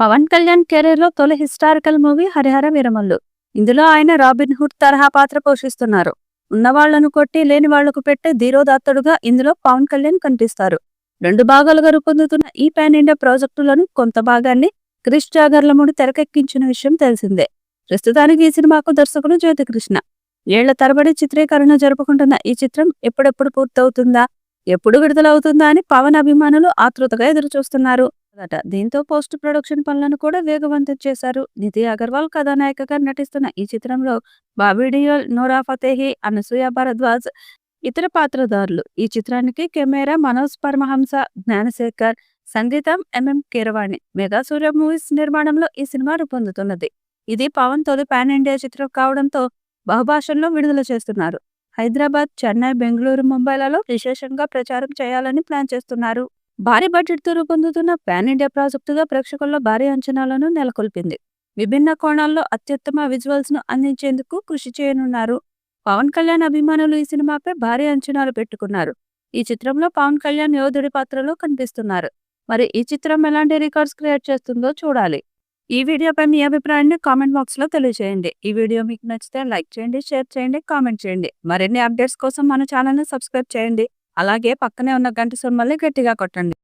Pawan Kalyan career లో తొలి historical movie Harihara Veeramallu. ఇందులో ఆయన రాబిన్ హుడ్ తరహా పాత్ర పోషిస్తున్నారు. ఉన్నవాళ్లను కొట్టి లేని వాళ్లకు పెట్టే ధీరోదాత్తుడుగా ఇందులో పవన్ కళ్యాణ్ కనిపిస్తారు. 2 భాగాలుగా రూపొందుతున్న ఈ పాన్ ఇండియా ప్రాజెక్టులను కొంత భాగాన్ని క్రిష్ జాగర్లమూడి తెరకెక్కించిన విషయం తెలిసిందే. ప్రస్తుతానికి ఈ సినిమాకు దర్శకుడు జ్యోతికృష్ణ. ఏళ్ల తరబడి చిత్రీకరణ జరుపుకుంటున్న ఈ చిత్రం ఎప్పుడెప్పుడు పూర్తవుతుందా, ఎప్పుడు విడుదలవుతుందా అని పవన్ అభిమానులు ఆతృతగా ఎదురుచూస్తున్నారు. దీంతో పోస్ట్ ప్రొడక్షన్ పనులను కూడా వేగవంతం చేశారు. నిధి అగర్వాల్ కథానాయికగా నటిస్తున్న ఈ చిత్రంలో బాబీ డియోల్, నోరా ఫతేహి, అనసూయ భరద్వాజ్ ఇతర పాత్రధారులు. ఈ చిత్రానికి కెమెరా మనోజ్ పరమహంస, జ్ఞానశేఖర్, సంగీతం కీరవాణి. మెగా సూర్య మూవీస్ నిర్మాణంలో ఈ సినిమా రూపొందుతున్నది. ఇది పవన్ తొలి పాన్ ఇండియా చిత్రం కావడంతో బహుభాషల్లో విడుదల చేస్తున్నారు. హైదరాబాద్, చెన్నై, బెంగళూరు, ముంబైలలో విశేషంగా ప్రచారం చేయాలని ప్లాన్ చేస్తున్నారు. భారీ బడ్జెట్తో రూపొందుతున్న పాన్ ఇండియా ప్రాజెక్టుగా ప్రేక్షకుల్లో భారీ అంచనాలను నెలకొల్పింది. విభిన్న కోణాల్లో అత్యుత్తమ విజువల్స్ ను అందించేందుకు కృషి చేయనున్నారు. పవన్ కళ్యాణ్ అభిమానులు ఈ సినిమాపై భారీ అంచనాలు పెట్టుకున్నారు. ఈ చిత్రంలో పవన్ కళ్యాణ్ యోధుడి పాత్రలో కనిపిస్తున్నారు. మరి ఈ చిత్రం ఎలాంటి రికార్డ్స్ క్రియేట్ చేస్తుందో చూడాలి. ఈ వీడియోపై మీ అభిప్రాయాన్ని కామెంట్ బాక్స్ లో తెలియజేయండి. ఈ వీడియో మీకు నచ్చితే లైక్ చేయండి, షేర్ చేయండి, కామెంట్ చేయండి. మరిన్ని అప్డేట్స్ కోసం మన ఛానల్ ని సబ్స్క్రైబ్ చేయండి. అలాగే పక్కనే ఉన్న గంట సింబల్ని గట్టిగా కొట్టండి.